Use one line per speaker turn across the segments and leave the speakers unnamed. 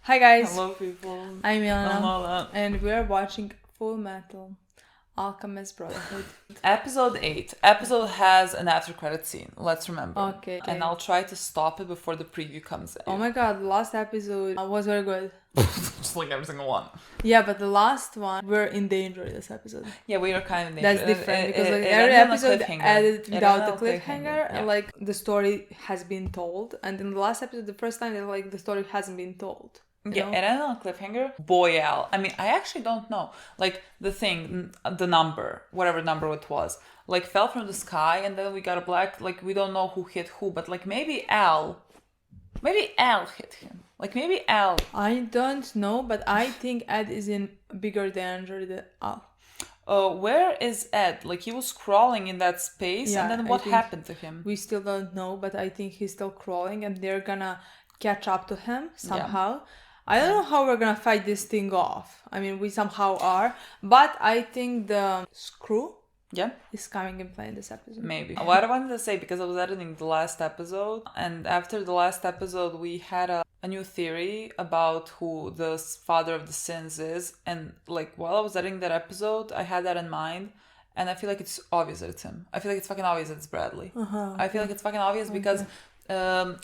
Hi guys,
Hello people.
I'm Milena,
Lola.
and we are watching Fullmetal, Alchemist Brotherhood.
Episode 8. Episode has an after credit scene. Let's remember.
Okay.
And I'll try to stop it before the preview comes in.
Oh my god, the last episode was very good.
Just like every single one.
Yeah, but the last one, we're in danger in this episode.
Yeah, we are kind of in danger.
That's different because
it
every
ended on a
episode
cliffhanger.
added
It
without
ended
the
on a
cliffhanger, and
yeah.
like the story has been told. And in the last episode, the first time that like the story hasn't been told.
Yeah, it ended on a cliffhanger. Boy, Al. I mean, I actually don't know. Like, the thing, the number, whatever number it was, like, fell from the sky, and then we got a black, like, we don't know who hit who, but, like, maybe Al hit him. Like, maybe Al.
I don't know, but I think Ed is in bigger danger than Al.
Where is Ed? Like, he was crawling in that space,
Yeah,
and then what happened to him?
We still don't know, but I think he's still crawling, and they're gonna catch up to him somehow. Yeah. I don't know how we're gonna fight this thing off. I mean, we somehow are, but I think the screw is coming in play in this episode.
Maybe. What I wanted to say, because I was editing the last episode, and after the last episode, we had a new theory about who the father of the sins is, and like while I was editing that episode, I had that in mind, and I feel like it's obvious that it's him. I feel like it's fucking obvious that it's Bradley. I feel like it's fucking obvious because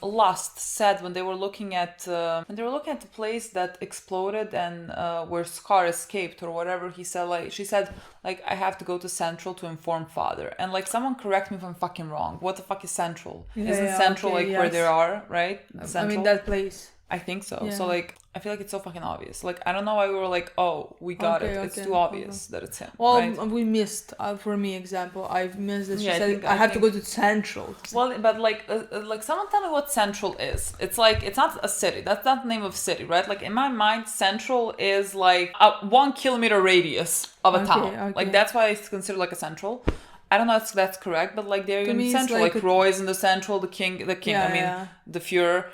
Lust said when they were looking at the place that exploded and where Scar escaped or whatever, she said I have to go to Central to inform father, and like someone correct me if I'm fucking wrong. What the fuck is Central? Isn't Central where they are, right? Central?
I mean that place.
I think so. Yeah. So like I feel like it's so fucking obvious. Like I don't know why we were like, oh, we got it. It's too obvious that it's him.
Well,
right?
We missed. For me, example, I've missed that she said I have to go to Central.
Well, but like someone tell me what Central is. It's like it's not a city. That's not the name of city, right? Like in my mind, Central is like a 1 kilometer radius of a town. Okay. Like that's why it's considered like a central. I don't know if that's correct, but like they're in Central. Like Roy is in the Central. The king. The Fuhrer.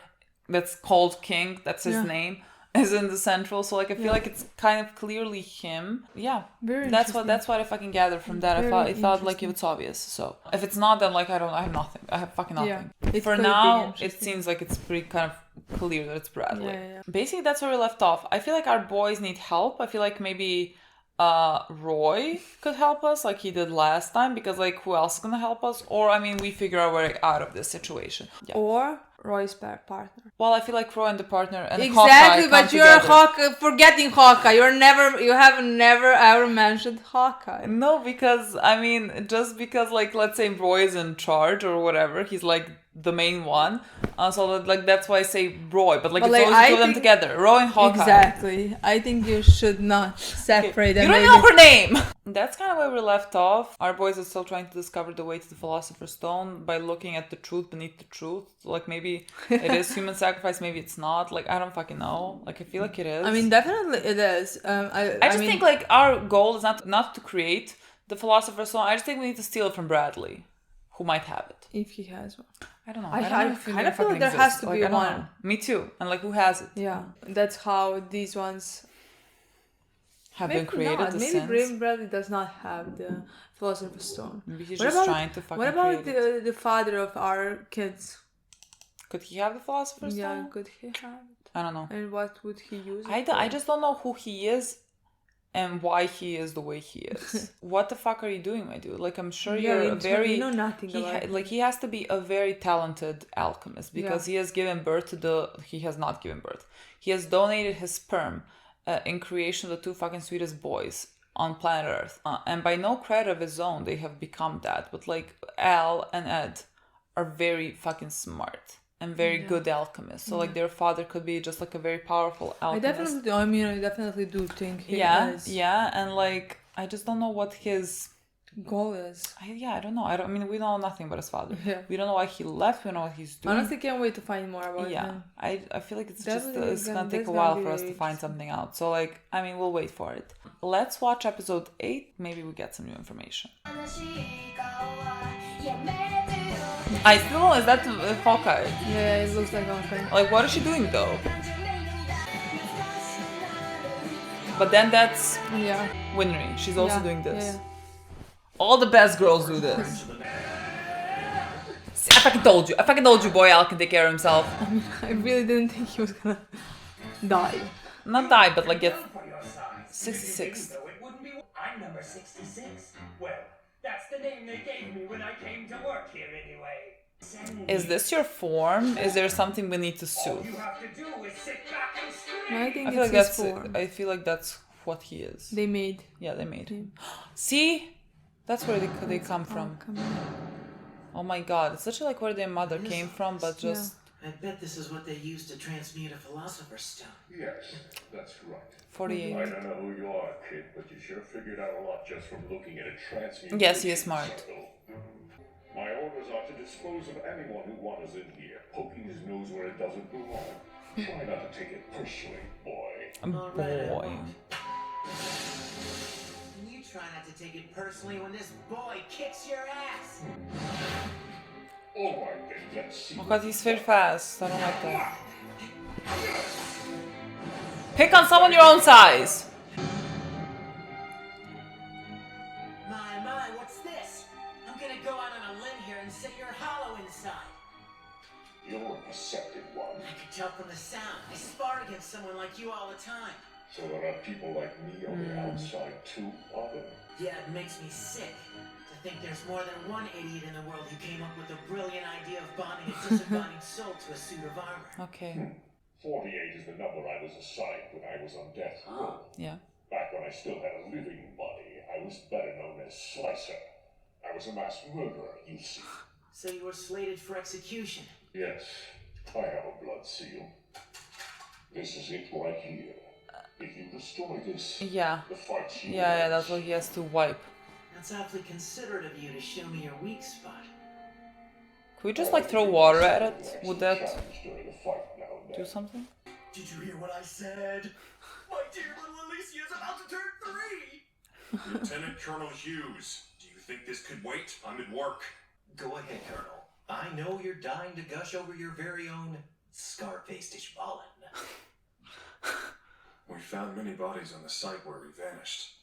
That's called King, that's his name, is in the Central. So like I feel like it's kind of clearly him. Yeah. That's what I fucking gathered from that. I thought like it's obvious. So if it's not, then like I have nothing. I have fucking nothing. Yeah. For now it seems like it's pretty kind of clear that it's Bradley. Yeah. Basically that's where we left off. I feel like our boys need help. I feel like maybe Roy could help us like he did last time, because like who else is gonna help us? Or I mean we figure our way out of this situation. Yeah.
Or Roy's partner.
Well, I feel like Roy and the partner and
exactly,
Hawkeye
but you're forgetting Hawkeye. You have never ever mentioned Hawkeye.
No, because I mean, just because like let's say Roy is in charge or whatever, he's like the main one. So like that's why I say Roy, but like it's always two of them together, Roy and Hawkeye.
Exactly. I think you should not separate them.
You don't know her name. That's kind of where we left off. Our boys are still trying to discover the way to the Philosopher's Stone by looking at the truth beneath the truth. Like maybe it is human sacrifice, maybe it's not. Like I don't fucking know. Like I feel like it is.
I mean, definitely it is. I
just think like our goal is not to create the Philosopher's Stone. I just think we need to steal it from Bradley, who might have it.
If he has one.
I don't know.
I kind of feel like there has to be one.
Me too. And like who has it?
Yeah. That's how these ones
have been created.
Maybe Bradley does not have the Philosopher's Stone.
Maybe he's trying to fucking
What about the father of our kids?
Could he have the Philosopher's Stone?
Yeah, could he have it?
I don't know.
And what would he use it
I just don't know who he is and why he is the way he is. What the fuck are you doing, my dude? Like, I'm sure you're a very...
You know nothing about it.
Like, he has to be a very talented alchemist because he has given birth to He has not given birth. He has donated his sperm in creation of the two fucking sweetest boys on planet Earth. And by no credit of his own, they have become that. But, like, Al and Ed are very fucking smart and very good alchemists. So like their father could be just like a very powerful alchemist.
I definitely do think he is.
Yeah, and like I just don't know what his
goal is.
I don't know. I mean, we know nothing about his father. Yeah. We don't know why he left. We don't know what he's doing.
Honestly, can't wait to find more about him.
Yeah, I feel like it's gonna take a while for us to find something out. So like, I mean, we'll wait for it. Let's watch episode 8. Maybe we get some new information. I still know, is that Hawkeye?
Yeah, it looks like Hawkeye.
Like, what is she doing though? But then that's Winry. She's also doing this. Yeah. All the best girls do this. I fucking told you, boy Al can take care of himself.
I really didn't think he was gonna Die.
Not die, but like get 66.
I'm number 66. Well, that's the name they gave me when I came to work here anyway.
Is this your form? Is there something we need to soothe?
All you have to do is sit back and scream.
No, I think
I feel
it's
like
his form.
I feel like that's what he is.
They made.
Yeah, they made him. See? That's where they come from. Oh my god, it's literally like where their mother came from, but just...
I bet this is what they used to transmute a philosopher's stone.
Yes, that's right.
48.
I don't know who you are, kid, but you sure figured out a lot just from looking at a transmutation
Yes, he is smart.
circle. My orders are to dispose of anyone who wanders in here, poking his nose where it doesn't belong. Try not to take it personally, boy.
Boy.
And you try not to take it personally when this boy kicks your ass.
Alright then, let's see.
Oh god, he's very fast. I don't like that. Pick on someone your own size.
My, what's this? I'm gonna go out on a limb here and say you're hollow inside.
You're a perceptive one.
I could tell from the sound. I spar against someone like you all the time.
So there are people like me on the outside too, are there?
Yeah, it makes me sick to think there's more than one idiot in the world who came up with the brilliant idea of bonding a disembodied soul to a suit of armor.
Okay.
48 is the number I was assigned when I was on death row.
Yeah.
Back when I still had a living body, I was better known as Slicer. I was a mass murderer, you see.
So you were slated for execution.
Yes, I have a blood seal. This is it right here. If you destroy this,
Yeah.
the fight's yours.
Yeah, that's what he has to wipe.
That's awfully considerate of you to show me your weak spot.
Could we just like throw water at it? Would that
Challenge during the fight now and
do
then.
something?
Did you hear what I said? My dear little Alicia is about to turn 3!
Lieutenant Colonel Hughes, do you think this could wait? I'm at work.
Go ahead, Colonel. I know you're dying to gush over your very own Scarface Dishballin.
We found many bodies on the site where we vanished,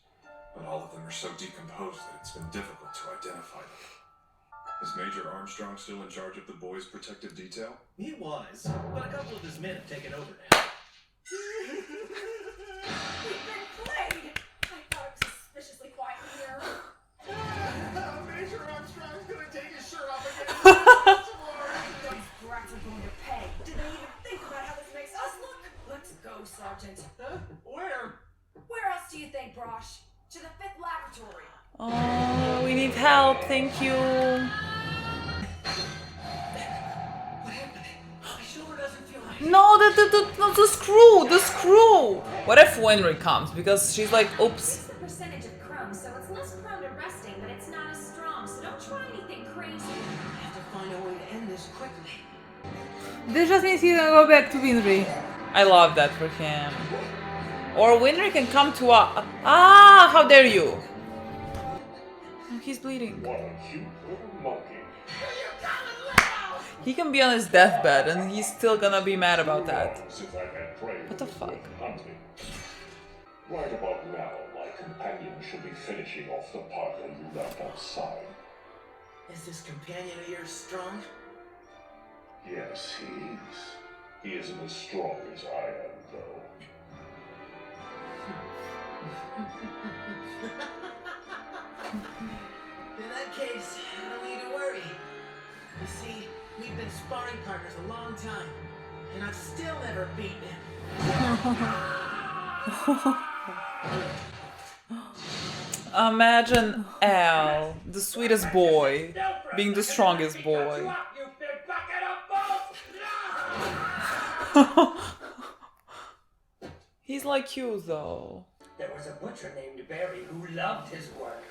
but all of them are so decomposed that it's been difficult to identify them. Is Major Armstrong still in charge of the boys' protective detail?
He was, but a couple of his men have taken over now.
We've been played! I thought it was suspiciously quiet in here.
Major Armstrong's gonna take his shirt off again.
These brats are going to pay. Did they even think about how this makes us look? Let's go, Sergeant.
Where?
Where else do you think, Brosh? To the 5th laboratory.
Oh, we need help. Thank you.
What happened? My shoulder doesn't feel right.
No, the screw, the screw. What if Winry comes? Because she's like, oops.
It's the percentage of crumbs, so it's less prone to rusting, but it's not as strong, so don't try anything crazy.
I have to find a way to end this quickly.
This just means he's gonna go back to Winry.
I love that for him. Or Winry can come to us. Ah, how dare you? Oh, he's bleeding.
What a cute little monkey.
He can be on his deathbed and he's still gonna be mad about that.
Since I've had prey
What the
with
fuck?
hunting. Right about now, my companion should be finishing off the part that you left outside.
Is this companion of yours strong?
Yes, he is. He isn't as strong as I am, though.
In that case, I don't need to worry. You see, we've been sparring partners a long time, and I've still never beaten him.
Imagine Al, the sweetest boy, being the strongest boy. He's like you though.
There was a butcher named Barry who loved his work.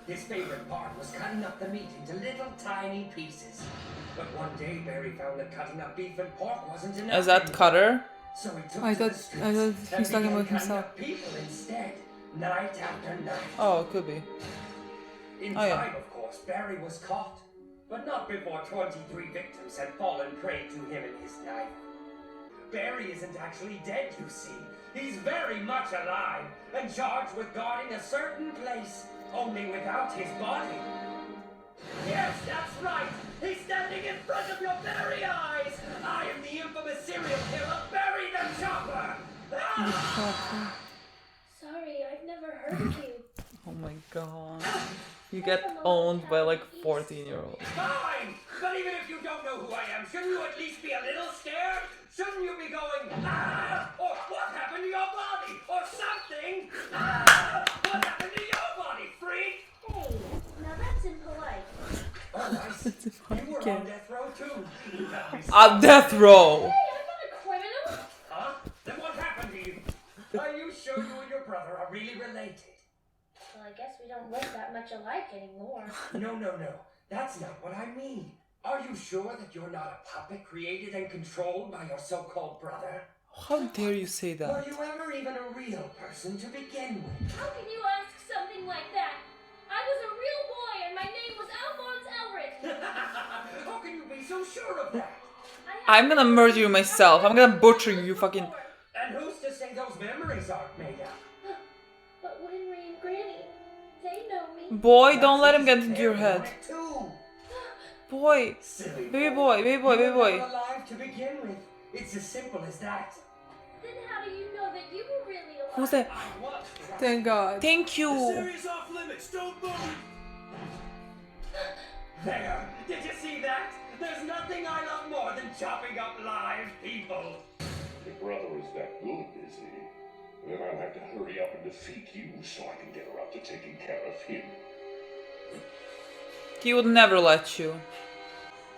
His favorite part was cutting up the meat into little tiny pieces. But one day Barry found that cutting up beef and pork wasn't enough.
Is that Cutter?
So he took
I
to the
thought
streets
he's
and
talking
began
about
cutting
himself.
up people instead, night after night.
Oh, it could be.
In
Oh, yeah.
time, of course, Barry was caught, but not before 23 victims had fallen prey to him and his knife. Barry isn't actually dead, you see. He's very much alive and charged with guarding a certain place, only without his body. Yes, that's right. He's standing in front of your very eyes. I am the infamous serial killer, Barry the Chopper.
Sorry, I've never heard of you.
Oh my god. You get owned by like 14-year-olds.
Fine! But even if you don't know who I am, shouldn't you at least be a little scared? Shouldn't you be going, ah! Or what happened to your body? Or something? Ah! What happened to your body, freak?
Hey, now that's impolite.
Oh, I see. You were on death row too.
On death row!
Hey, I'm not a criminal.
Huh? Then what happened to you? Are you sure you and your brother are really related?
Well, I guess we don't look that much alike anymore.
No. That's not what I mean. Are you sure that you're not a puppet created and controlled by your so-called brother?
How dare you say
Were
that?
you ever even a real person to begin with?
How can you ask something like that? I was a real boy and my name was Alphonse Elric.
How can you be so sure of that?
I'm gonna murder you myself. I'm gonna butcher you, you fucking...
And who's to say those memories aren't made up?
But Winry and Granny, they know me.
Boy, don't let him get into your head.
Too.
Boy.
Silly
Baby boy, baby boy, baby
You were
boy.
never alive to begin with. It's as simple as that.
Then how do you know that you were really alive?
Who's that?
Thank God.
Thank you.
Area's off limits. Don't move.
There. Did you see that? There's nothing I love more than chopping up live people.
Your brother is that good, is he? Then I'll have to hurry up and defeat you so I can get around to taking care of him.
He would never let you.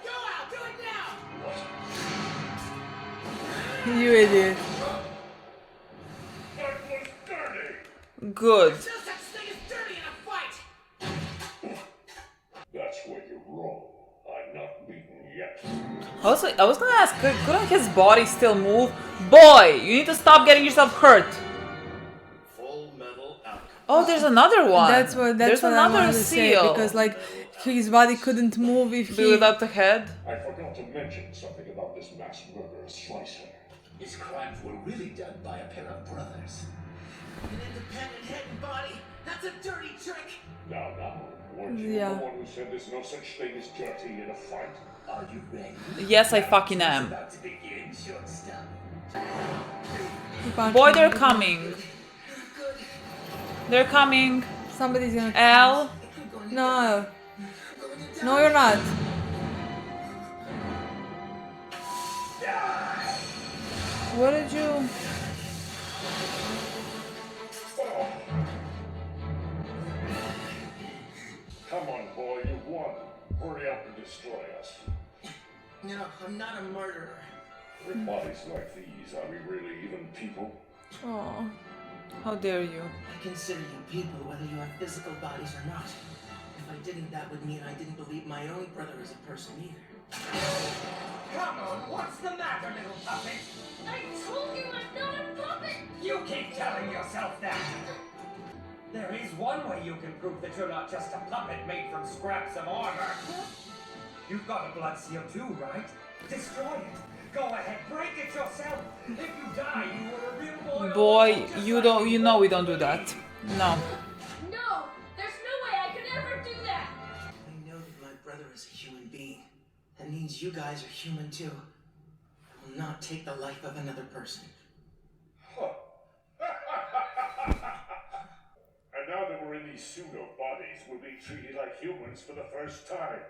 Go out. Do it now.
What?
You idiot.
That was dirty!
Good.
No such thing as dirty in a fight.
That's where you're wrong. I'm not beaten yet.
I was gonna ask, couldn't his body still move? Boy, you need to stop getting yourself hurt.
Fullmetal Alchemist.
Oh, there's another one.
That's what
there's
I
another
wanted to say,
seal.
because like his body couldn't move if he.
Without the head.
I forgot to mention something about this mass murderer Slicer.
His crimes were really done by a pair of brothers. An independent head and body? That's a dirty trick.
Now, weren't you
Yeah.
the one who said there's no such thing as dirty in a fight?
Are you ready?
Yes, I fucking am.
About to begin, shortstop.
Boy, they're coming. They're coming.
Somebody's gonna.
Al.
No. No, you're not. What did you?
Come on, boy, you won. Hurry up and destroy us.
No, I'm not a murderer.
With bodies like these, are we really even people?
Oh.
How dare you?
I consider you people whether you have physical bodies or not. If I didn't, that would mean I didn't believe my own brother as a person either.
Come on, what's the matter, little puppet?
I told you I'm not a puppet.
You keep telling yourself that. There is one way you can prove that you're not just a puppet made from scraps of armor. You've got a blood seal too, right? Destroy it. Go ahead, break it yourself. If you die, you were a real boy.
Boy, you know we don't do that. No.
No, there's no way I could ever do that.
I know that my brother is a human being. That means you guys are human too. I will not take the life of another person.
And now that we're in these pseudo bodies, we'll be treated like humans for the first time.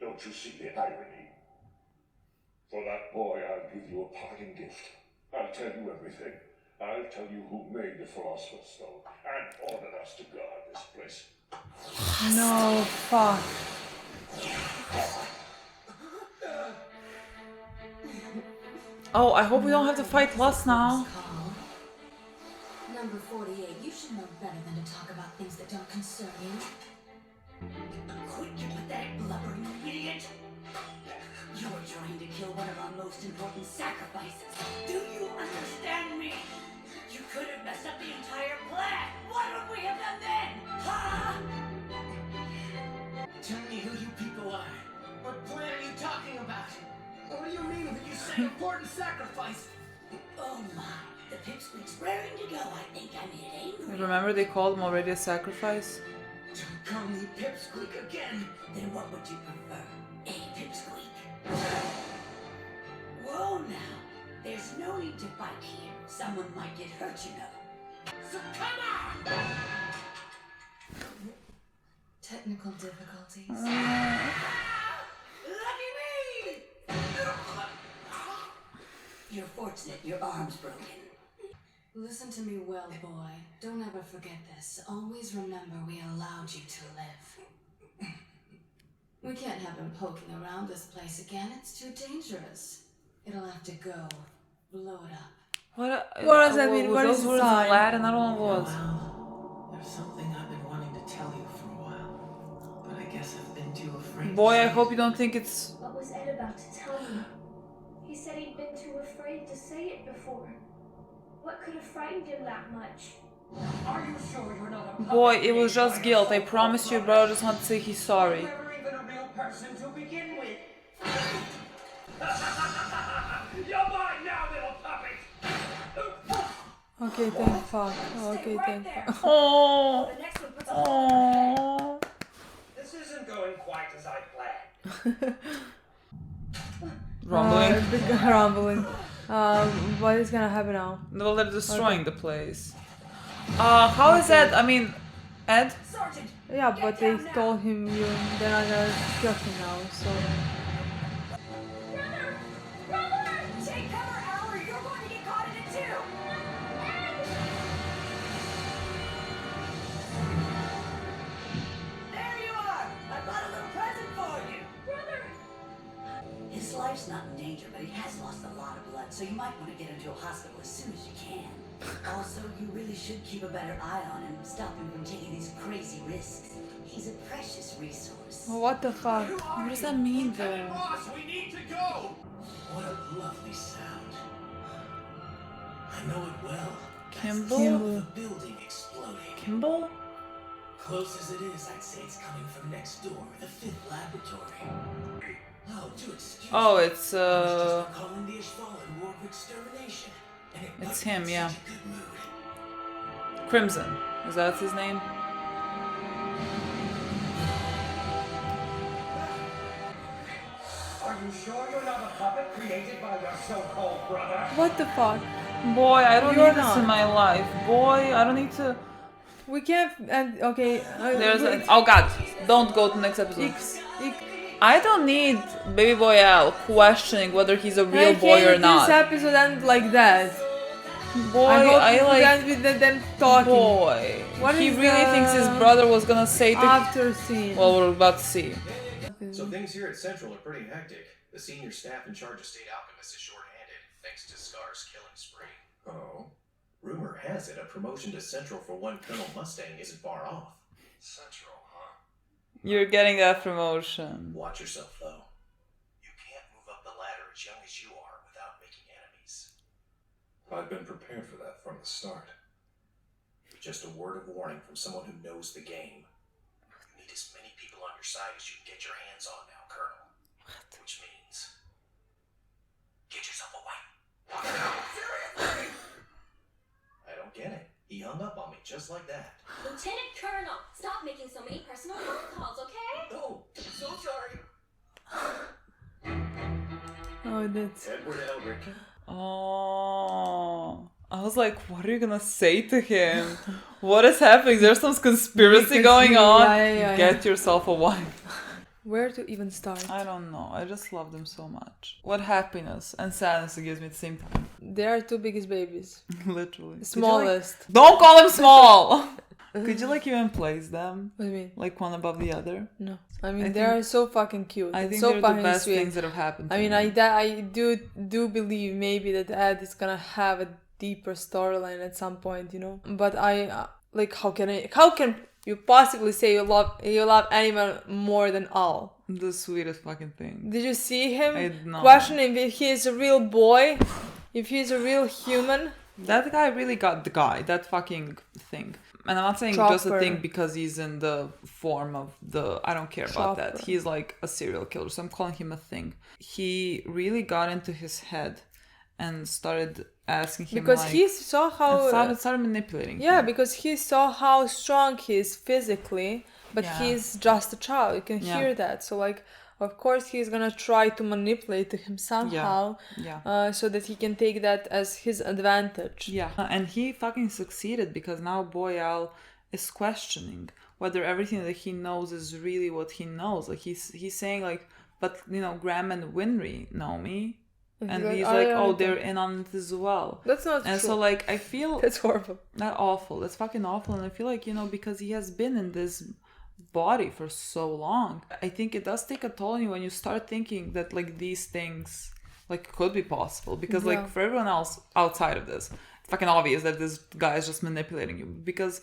Don't you see the irony? For that boy, I'll give you a parting gift. I'll tell you everything. I'll tell you who made the Philosopher's Stone and ordered us to guard this place.
No, fuck.
Oh, I hope we don't have to fight Lust now.
Number 48, you should know better than to talk about things that don't concern you.
Quit, you pathetic, blubbering idiot! You were trying to kill one of our most important sacrifices. Do you understand me? You could have messed up the entire plan. What would we have done then? Huh?
Tell me who you people are. What plan are you talking about? What do you mean when you say important sacrifice?
Oh my, the pipsqueak's raring to go. I think I made it angry.
Remember they called him already a sacrifice?
Don't call me Pipsqueak again.
Then what would you prefer? A pipsqueak? Whoa now, There's no need to fight here. Someone might get hurt, you know. So come on!
Technical difficulties.
Lucky me! You're fortunate your arm's broken.
Listen to me well, boy. Don't ever forget this. Always remember we allowed you to live. We can't have him poking around this place again. It's too dangerous. It'll have to go. Blow it up.
What does that mean? What is
those
the
words in
sign?
Latin? I don't know what it was.
Well, there's something I've been wanting to tell you for a while, but I guess I've been too afraid.
Boy, I hope you don't think it's...
What was Ed about to tell me? He said he'd been too afraid to say it before. What could have frightened him that much?
Are you sure you're not a
Boy, it was just guilt. I promise you, brother just want to say he's sorry.
You were even a real person to begin with. You're mine now, little puppet.
Okay, thank fuck. Okay, thank fuck.
Oh.
The next one puts a hole in my head.
Oh.
This isn't going quite as I planned.
Rumbling.
Big rumbling. What is gonna happen now?
Well, they're destroying the place. How is that? I mean, Ed?
Sergeant!
Yeah, but they told him they're not gonna kill him now, so...
Brother! Brother!
Take cover, Al, or you're going to get caught in it too! There you are! I brought a little present for you!
Brother!
His life's not in danger, but he has lost a lot of blood, so you might want to get him to a hospital as soon as you can. Also, you really should keep a better eye on him, stop him from taking these crazy risks. He's a precious resource.
What the fuck?
What does that mean, though?
Boss, we need to go.
What a lovely sound. I know it well.
Kimball?
The building exploding.
Kimball?
Close as it is, I'd say it's coming from next door, the 5th laboratory. Oh, do excuse
Oh,
me.
it's,
I was just calling the Ishvalan war of extermination. And it
It's
put me
him,
in
yeah.
such a good mood.
Crimson. Is that his name?
Are you sure you're not a puppet created by your so-called brother?
What the fuck?
Boy, I don't
You're
need this
not.
in my life. Boy, I don't need to...
We can't... okay...
There's an... Oh god, don't go to the next episode. I don't need Baby Boy Al questioning whether he's a real boy or not.
This episode end like that.
Boy,
I hope
like...
it ends with them talking.
Boy,
What
he
is
really
the
thinks his brother was gonna say to...
After scene.
Well, we're about to see.
So things here at Central are pretty hectic. The senior staff in charge of State Alchemist is short-handed, thanks to Scar's killing spree. Oh? Rumor has it a promotion to Central for one Colonel Mustang isn't far off. Central, huh?
You're getting that promotion.
Watch yourself, though. You can't move up the ladder as young as you are without making enemies.
I've been prepared for that from the start.
Just a word of warning from someone who knows the game. You need as many people on your side as you can get your hands on now, Colonel. Which means... get yourself away. Seriously? I don't get it. He hung up on me just like that.
Lieutenant Colonel, stop making so many personal phone calls, okay?
Oh, so sorry.
Oh, that's...
Edward Elric.
Oh... I was like, what are you gonna say to him? What is happening? There's some conspiracy going on.
Yeah.
Get yourself a wife.
Where to even start?
I don't know. I just love them so much. What happiness and sadness it gives me at the same time.
They are two biggest babies.
Literally.
Smallest.
Don't call them small! Could you like even place them?
What do you mean?
Like one above the other?
No. I mean, they are so fucking cute.
I
and
think
so
they're the
fucking
best
sweet.
things that have happened to
I mean,
me.
I do believe maybe that Ed is gonna have a deeper storyline at some point, you know. But I like how can you possibly say you love animal more than Al?
The sweetest fucking thing.
Did you see him
I did not.
questioning if he is a real boy, if he's a real human?
That guy really got the guy. That fucking thing. And I'm not saying just a
Chopper.
thing because he's in the form of the... I don't care about that.
Chopper.
He's like a serial killer, so I'm calling him a thing. He really got into his head and started asking him
Because
like...
he saw how...
started manipulating
Yeah,
him.
because he saw how strong he is physically, but
Yeah.
he's just a child. You can
Yeah.
hear that. So like, of course he's gonna try to manipulate him somehow, so that he can take that as his advantage.
Yeah, and he fucking succeeded, because now boy Al is questioning whether everything that he knows is really what he knows. Like he's saying like, but you know, Graham and Winry know me. And he's like, oh, they're in on it as well.
That's not
and
true.
So like I feel
that's horrible.
That's awful. That's fucking awful. And I feel like, you know, because he has been in this body for so long, I think it does take a toll on you when you start thinking that like these things like could be possible. Because like for everyone else outside of this, it's fucking obvious that this guy is just manipulating you. Because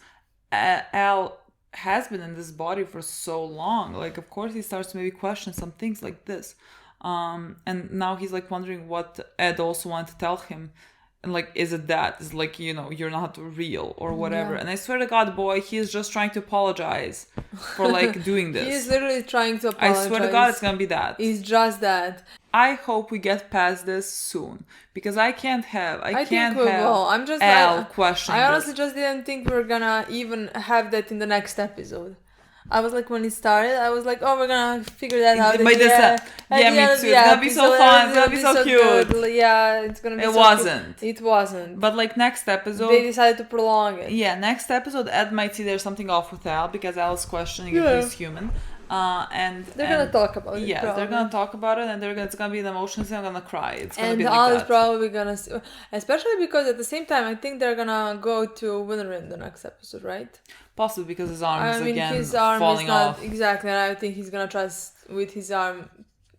Al has been in this body for so long. Like of course he starts to maybe question some things like this. And now he's like wondering what Ed also wanted to tell him. And like, is it that? Is like, you know, you're not real or whatever. And I swear to God, boy, he is just trying to apologize for like doing this.
He is literally trying to apologize.
I swear to God, it's gonna be that.
It's just that.
I hope we get past this soon, because I can't have
I'm just
Al question.
I honestly just didn't think we were gonna even have that in the next episode. I was like, when it started, I was like, oh, we're gonna figure that out.
Me too. It's gonna be so fun. It's gonna be so cute.
Good. Yeah, it's gonna be
It
so
wasn't.
Cute. It wasn't.
But like next episode,
they decided to prolong it.
Yeah, next episode, Ed might see there's something off with Al, because Al is questioning if he's human. And
they're gonna talk about it.
Yeah, they're gonna talk about it, and it's gonna be an emotional scene. I'm gonna cry. It's gonna be like
Al
that.
is probably gonna, especially because at the same time, I think they're gonna go to Winry in the next episode, right?
Possibly because his arm is again
his arm
falling
is not,
off.
Exactly, and I think he's gonna trust with his arm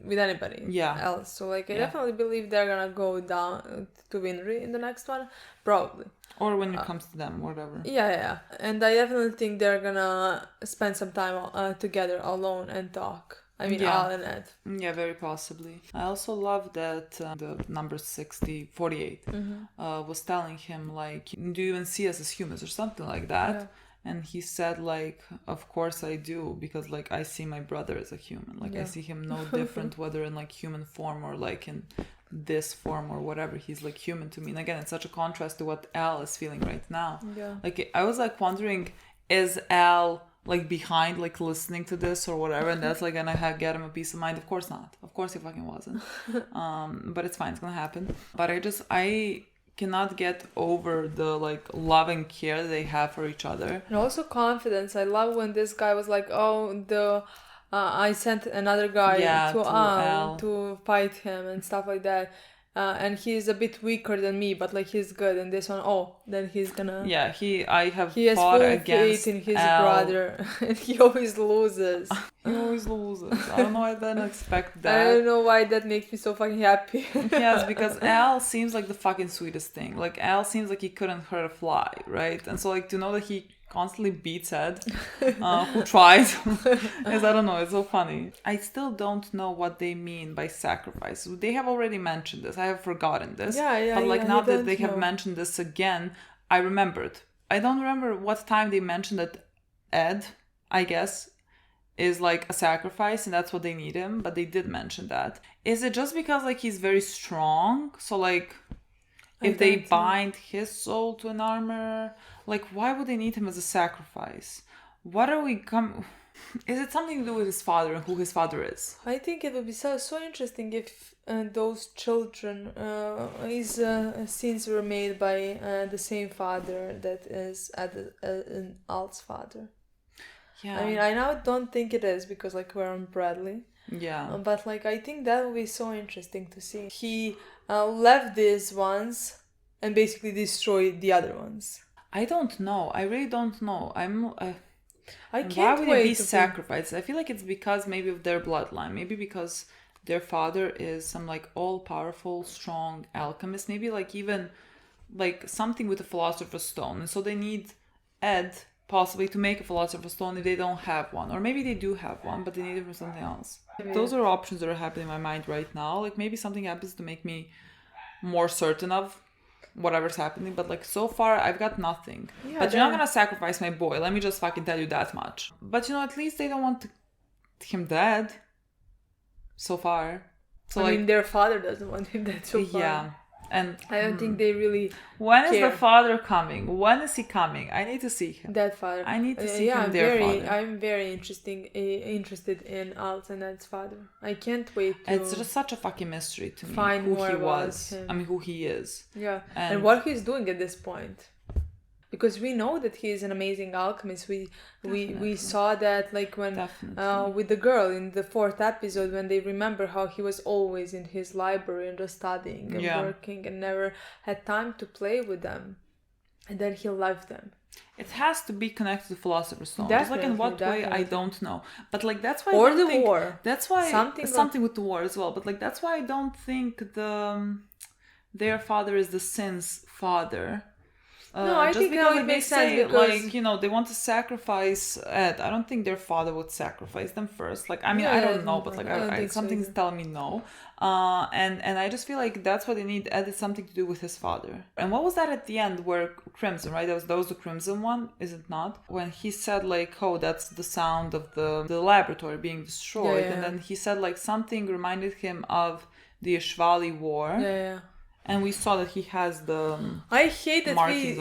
with anybody else. So like, I definitely believe they're gonna go down to Winry in the next one, probably.
Or when it comes to them, whatever.
Yeah. And I definitely think they're gonna spend some time together alone and talk. I mean, Al and Ed.
Yeah, very possibly. I also love that the number 48 was telling him, like, do you even see us as humans or something like that? Yeah. And he said, like, of course I do, because, like, I see my brother as a human. Like, I see him no different, whether in, like, human form or, like, in this form or whatever. He's, like, human to me. And again, it's such a contrast to what Al is feeling right now.
Yeah.
Like, I was, like, wondering, is Al, like, behind, like, listening to this or whatever, and that's, like, gonna get him a peace of mind? Of course not. Of course he fucking wasn't. But it's fine. It's gonna happen. But I cannot get over the like love and care they have for each other,
and also confidence. I love when this guy was like, oh, I sent another guy to Al to fight him and stuff like that, and he's a bit weaker than me, but like he's good. And this one, then he's gonna
he has
full
against
faith in his brother, and he always loses.
I don't know why I didn't expect that.
I don't know why that makes me so fucking happy.
Yes, because Al seems like the fucking sweetest thing. Like, Al seems like he couldn't hurt a fly, right? And so, like, to know that he constantly beats Ed, who tried, is, I don't know, it's so funny. I still don't know what they mean by sacrifice. They have already mentioned this. I have forgotten this. But, like, now that they have mentioned this again, I remembered. I don't remember what time they mentioned that Ed, I guess, is like a sacrifice and that's what they need him, but they did mention that. Is it just because like he's very strong? So like if they bind his soul to an armor, like why would they need him as a sacrifice? Is it something to do with his father and who his father is?
I think it would be so interesting if those children, his scenes were made by the same father that is in Alt's father.
Yeah.
I mean, I now don't think it is because like we're on Bradley.
Yeah.
But like I think that would be so interesting to see. He left these ones and basically destroyed the other ones.
I don't know. I really don't know.
I can't
why would they be sacrificed? I feel like it's because maybe of their bloodline. Maybe because their father is some like all-powerful, strong alchemist. Maybe like even like something with a philosopher's stone. And so they need Ed possibly to make a philosopher's stone if they don't have one. Or maybe they do have one, but they need it for something else. Yeah. Those are options that are happening in my mind right now. Like maybe something happens to make me more certain of whatever's happening, but like so far I've got nothing. Yeah, but you're not gonna sacrifice my boy, let me just fucking tell you that much. But you know, at least they don't want him dead so far. So
I mean their father doesn't want him dead so far.
Yeah. And
I don't think they really
when is
care.
the father coming? When is he coming? I need to see him.
That father.
I need to see him, their father.
I'm very interested in Alt and Ed's father. I can't wait to
It's just such a fucking mystery to me
find
who
more
he
about
was.
him.
I mean, who he is.
Yeah,
And
and what he's doing at this point. Because we know that he is an amazing alchemist. We saw that like when with the girl in the 4th episode when they remember how he was always in his library and just studying and working and never had time to play with them, and then he left them.
It has to be connected to Philosopher's Stone. Just like in what way, I don't know. But like that's why
or the war.
That's why something with the war as well. But like that's why I don't think their father is the Sin's father.
No, I think now it makes sense because
like, you know, they want to sacrifice Ed. I don't think their father would sacrifice them first. Like, I mean, I don't know, but like something's telling me no. And I just feel like that's what they need. Ed is something to do with his father. And what was that at the end where Crimson, right? That was the Crimson one, is it not? When he said like, oh, that's the sound of the laboratory being destroyed. And then he said like something reminded him of the Ishvali War.
Yeah.
And we saw that he has the
I hate that we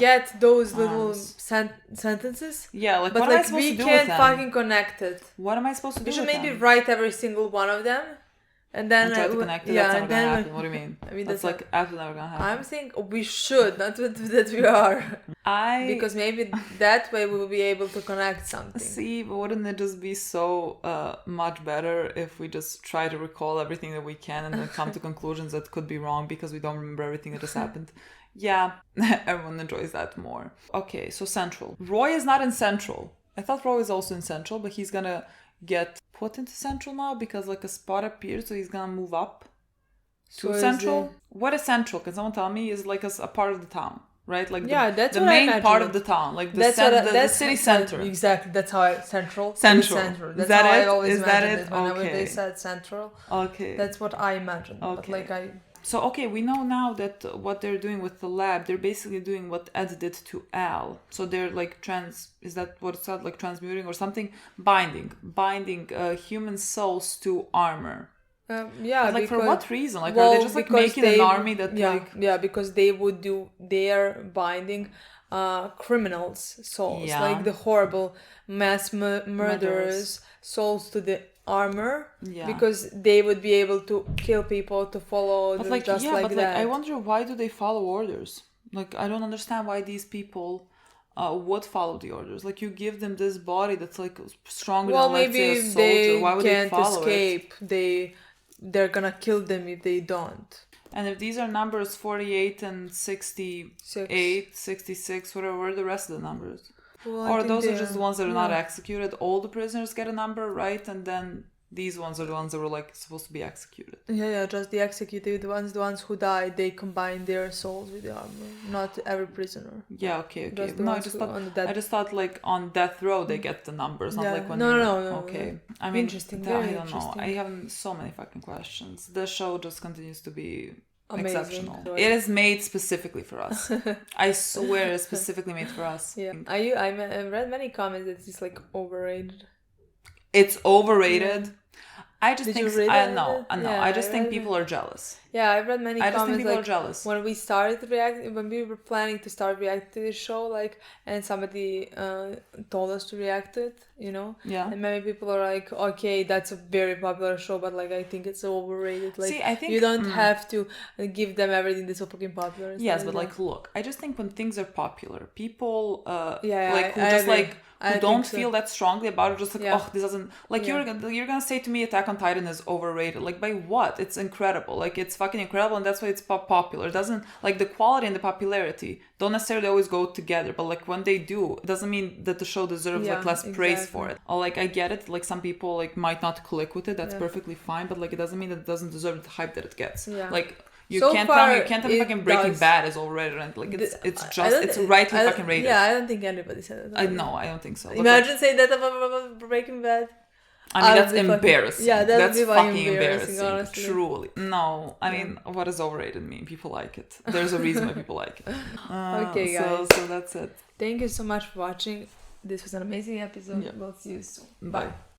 get those little sentences.
Yeah, like
but
what
like
am I supposed to do
we can't
with them?
fucking connect it.
What am I supposed to do?
We should
with
maybe
them?
write every single one of them, and then
try to connect it. That's never gonna happen. What do you mean? I mean that's like absolutely never gonna happen.
I'm saying we should, not that we are. Because maybe that way we will be able to connect something.
See, but wouldn't it just be so much better if we just try to recall everything that we can and then come to conclusions that could be wrong because we don't remember everything that just happened? Yeah, everyone enjoys that more. Okay, so Central. Roy is not in Central. I thought Roy was also in Central, but he's gonna get put into Central now because like a spot appeared, so he's gonna move up to Central. What is Central? Can someone tell me? Is like a part of the town, right? Like
that's
the
what
main
I imagined.
Part of the town, like the city center.
Exactly, that's how Central.
Central.
That's
is that
how
it?
I always
is that
imagined
it?
it. Whenever
okay.
they said Central.
Okay.
That's what I imagined.
Okay.
But like
So, okay, we know now that what they're doing with the lab, they're basically doing what Ed did to Al. So they're like is that what it's called? Like transmuting or something? Binding human souls to armor.
But
like for what reason? Like are they just like making an army that
because they would do their binding criminals' souls, like the horrible mass murderers' souls to the armor, because they would be able to kill people to follow
but like,
just like
but
that.
Like, I wonder why do they follow orders? Like I don't understand why these people would follow the orders. Like you give them this body that's like stronger than let's say a soldier. Why would they follow
escape. They're gonna kill them if they don't.
And if these are numbers 48 and 68, 66, whatever, where are the rest of the numbers?
Well,
or those are just the ones that are not executed. All the prisoners get a number, right? And then these ones are the ones that were like supposed to be executed.
Yeah, just the executed ones. The ones who died, they combine their souls with the armor. Not every prisoner.
Yeah, okay. No, I just thought like on death row they get the numbers, not like when.
No.
Okay, I mean,
interesting.
I don't know. I have so many fucking questions. The show just continues to be
amazing.
Exceptional. It is made specifically for us. I swear it's specifically made for us.
Yeah. I read many comments that it's like overrated.
It's overrated. Yeah. I just think
no.
I just think people are jealous.
Yeah, I've read many comments.
I just think people
like,
are jealous.
When we were planning to start reacting to the show, like, and somebody told us to react to it, you know.
Yeah.
And many people are like, okay, that's a very popular show, but like I think it's overrated. Like,
see, I think
you don't have to give them everything that's so fucking popular.
Yes, but like, look, I just think when things are popular, people
who
don't feel that strongly about it, just like, oh, this doesn't, like, you're gonna say to me Attack on Titan is overrated. Like, by what? It's incredible. Like, it's fucking incredible, and that's why it's popular. It doesn't, like, the quality and the popularity don't necessarily always go together, but like when they do, it doesn't mean that the show deserves like less praise for it. Or like, I get it, like some people like might not click with it, that's perfectly fine, but like it doesn't mean that it doesn't deserve the hype that it gets. Like, you can't tell me fucking Breaking Bad is overrated. Like it's rightly fucking rated.
Yeah, I don't think anybody said that.
I don't think so.
Imagine saying that about Breaking Bad.
I mean, that's embarrassing.
Yeah,
that's fucking embarrassing.
Honestly.
Truly. No, I mean, what does overrated mean? People like it. There's a reason why people like it.
Okay, guys.
So that's it.
Thank you so much for watching. This was an amazing episode. Yeah. We'll see you soon.
Bye.